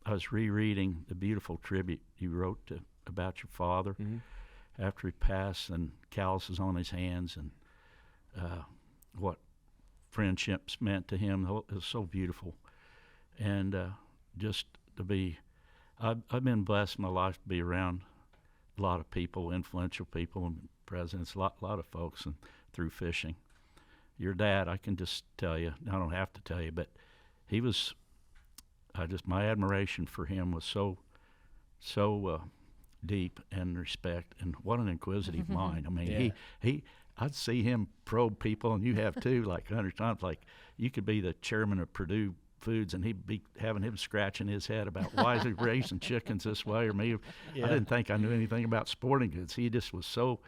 I was rereading the beautiful tribute you wrote about your father after he passed, and calluses on his hands, and what friendships meant to him. It was so beautiful. And just to be, I've been blessed in my life to be around a lot of people, influential people, and presidents, a lot of folks, and through fishing. Your dad, I can just tell you, I don't have to tell you, but he was, my admiration for him was so deep, and respect, and what an inquisitive mind. I mean, I'd see him probe people, and you have too, like 100 times. Like, you could be the chairman of Purdue Foods, and he'd be having him scratching his head about why is he raising chickens this way, or me. I didn't think I knew anything about sporting goods. He just was so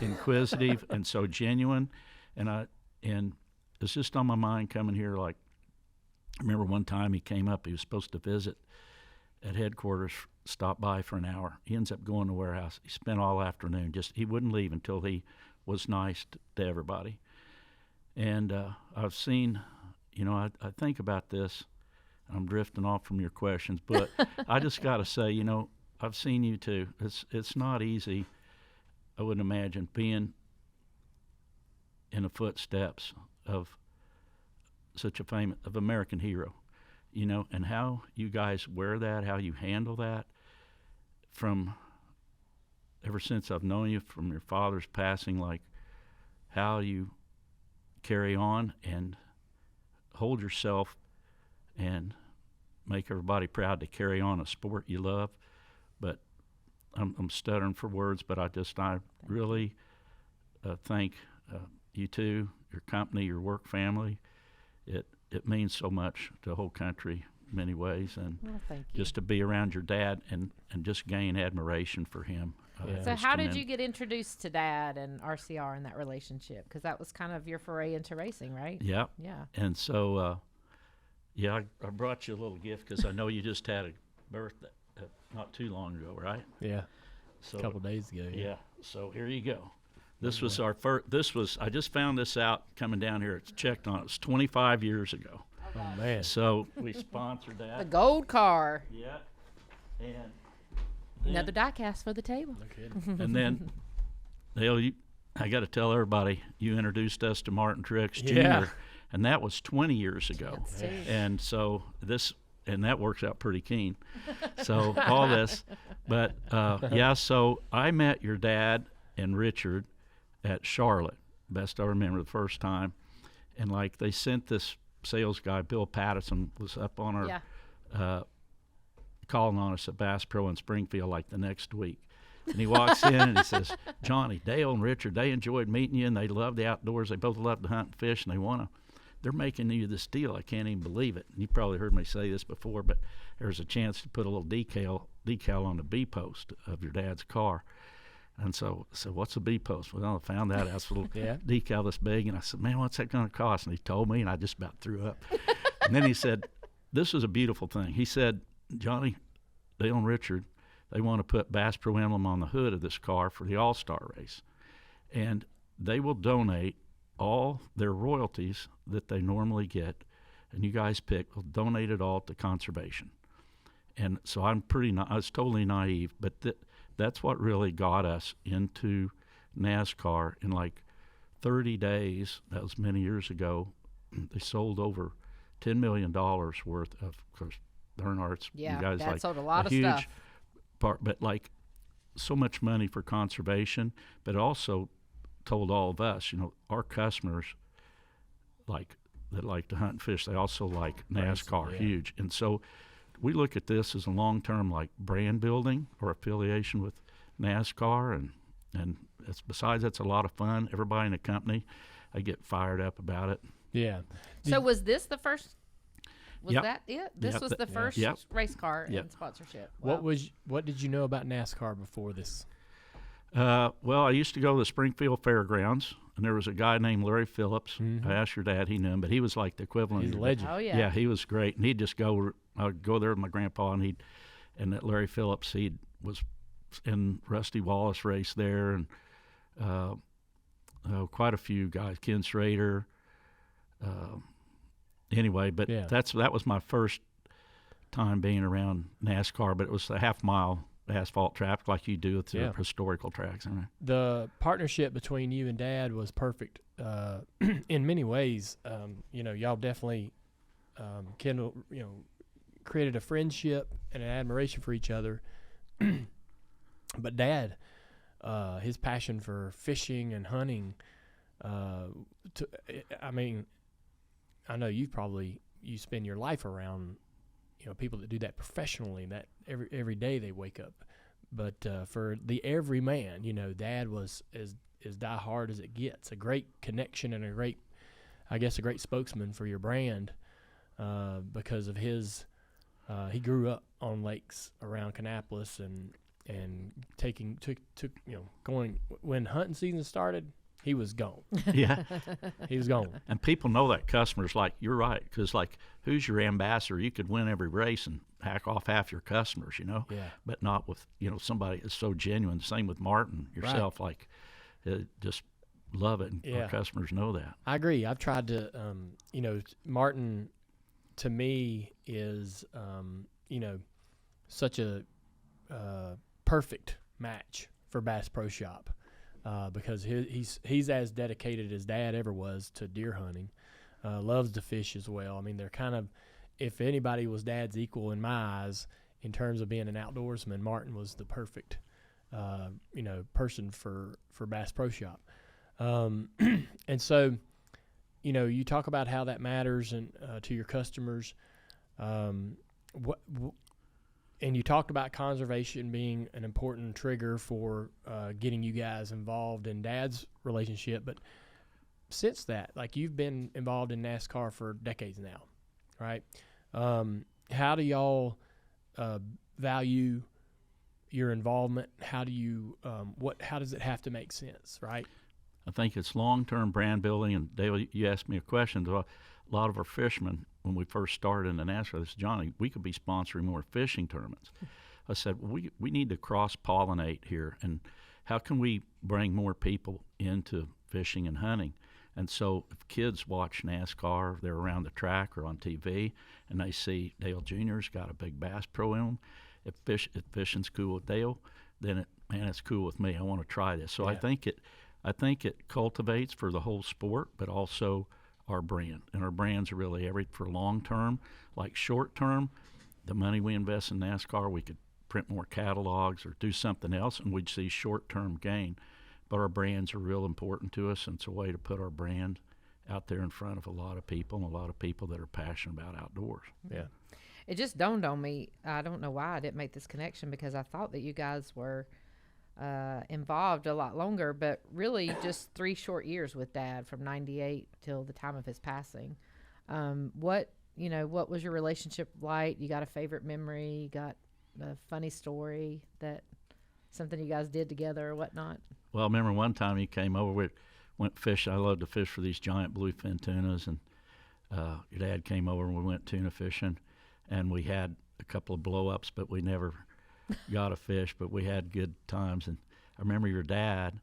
inquisitive and so genuine, and it's just on my mind coming here. Like, I remember one time he came up. He was supposed to visit at headquarters, stop by for an hour. He ends up going to the warehouse. He spent all afternoon. He wouldn't leave until he was nice to everybody. And I've seen, I think about this. I'm drifting off from your questions, but I just got to say, I've seen you too. It's not easy, I wouldn't imagine, being in the footsteps of such a famous American hero, and how you guys wear that, how you handle that, from ever since I've known you, from your father's passing, like how you carry on and hold yourself and make everybody proud to carry on a sport you love. But I'm stuttering for words, but I really thank you two, your company, your work family. It means so much to the whole country in many ways, and thank you. Just to be around your dad and just gain admiration for him. So how did you get introduced to Dad and RCR in that relationship? Because that was kind of your foray into racing, right? Yeah. Yeah. And so, I brought you a little gift because I know you just had a birthday not too long ago, right? Yeah. So, a couple days ago. Yeah. So here you go. This was our first. I just found this out coming down here. It's checked on. It was 25 years ago. Oh man. So we sponsored that. The gold car. Yeah. And another diecast for the table. No kidding. And then, I got to tell everybody, you introduced us to Martin Truex Jr. Yeah. And that was 20 years ago. And so that works out pretty keen. So all this, but so I met your dad and Richard at Charlotte, best I remember, the first time. And like, they sent this sales guy, Bill Pattison, was up on our calling on us at Bass Pro in Springfield like the next week. And he walks in and he says, Johnny, Dale and Richard, they enjoyed meeting you, and they love the outdoors. They both love to hunt and fish, and they're making you this deal. I can't even believe it. And you probably heard me say this before, but there's a chance to put a little decal on the B post of your dad's car. And so what's a B post? Well, I found that out. It's a little decal this big. And I said, man, what's that going to cost? And he told me, and I just about threw up. And then he said, this was a beautiful thing. He said, Johnny, Dale and Richard, they want to put Bass Pro emblem on the hood of this car for the All-Star race. And they will donate all their royalties that they normally get, and you guys will donate it all to conservation. And so I was totally naive, but that's what really got us into NASCAR. In like 30 days, that was many years ago, they sold over $10 million worth of course, Earnhardt's. Yeah, you guys that like sold a lot of huge stuff. Part, but like so much money for conservation, but also told all of us, our customers that like to hunt and fish, they also like NASCAR, huge. And so we look at this as a long-term like brand building or affiliation with NASCAR, and that's a lot of fun. Everybody in the company, I get fired up about it. Yeah. So was this the first? Was Yep. that it? This Yep. was the first Yep. race car Yep. in sponsorship. Wow. What did you know about NASCAR before this? Well, I used to go to the Springfield Fairgrounds, and there was a guy named Larry Phillips. Mm-hmm. I asked your dad, he knew him, but he was like the equivalent. He's a legend. Oh yeah. Yeah, he was great, and he'd just go. I'd go there with my grandpa, and that Larry Phillips, he was in Rusty Wallace race there, and quite a few guys, Ken Schrader. Anyway, but that was my first time being around NASCAR, but it was a half-mile asphalt track like you do with the Yeah. historical tracks. The partnership between you and Dad was perfect in many ways. Y'all definitely kindled, created a friendship and an admiration for each other. But Dad, his passion for fishing and hunting, I know you spend your life around, people that do that professionally, that every day they wake up. But for the everyman, Dad was as diehard as it gets. A great connection and a great spokesman for your brand because of his. He grew up on lakes around Kannapolis and took going when hunting season started. He was gone. Yeah. He was gone. And people know that customers, like, you're right, because, like, who's your ambassador? You could win every race and hack off half your customers, Yeah. but not with, somebody that's so genuine. Same with Martin, yourself, like, just love it, and Yeah. our customers know that. I agree. I've tried to, Martin, to me, is, such a perfect match for Bass Pro Shop. Because he's as dedicated as Dad ever was to deer hunting, loves to fish as well. I mean, they're kind of, if anybody was Dad's equal in my eyes in terms of being an outdoorsman, Martin was the perfect, person for Bass Pro Shop. And so, you talk about how that matters and to your customers. And you talked about conservation being an important trigger for getting you guys involved in Dad's relationship. But since that, like, you've been involved in NASCAR for decades now, right? How do y'all value your involvement? How do you how does it have to make sense, right? I think it's long-term brand building. And Dale, you asked me a question. A lot of our fishermen, when we first started in the NASCAR, they said, Johnny, we could be sponsoring more fishing tournaments. I said, we need to cross-pollinate here, and how can we bring more people into fishing and hunting? And so if kids watch NASCAR, they're around the track or on TV, and they see Dale Jr.'s got a big Bass Pro in him. If fishing's cool with Dale, then it's cool with me. I want to try this. So Yeah. I think it cultivates for the whole sport, but also our brand. And our brands are really for long term. Like short term, the money we invest in NASCAR, we could print more catalogs or do something else, and we'd see short term gain. But our brands are real important to us, and it's a way to put our brand out there in front of a lot of people, and a lot of people that are passionate about outdoors. Yeah. It just dawned on me. I don't know why I didn't make this connection, because I thought that you guys were involved a lot longer, but really just 3 short years with Dad, from '98 till the time of his passing. What was your relationship like? You got a favorite memory? You got a funny story, that something you guys did together or whatnot? Well, I remember one time he came over. We went fishing. I love to fish for these giant bluefin tunas, and your dad came over and we went tuna fishing, and we had a couple of blow-ups, but we never got a fish, but we had good times. And I remember your dad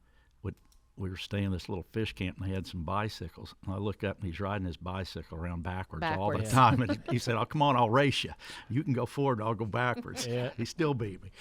we were staying in this little fish camp, and they had some bicycles. And I look up, and he's riding his bicycle around backwards all the Backwards. time. And he said, "Oh, come on, I'll race you. You can go forward, I'll go backwards." Yeah. He still beat me.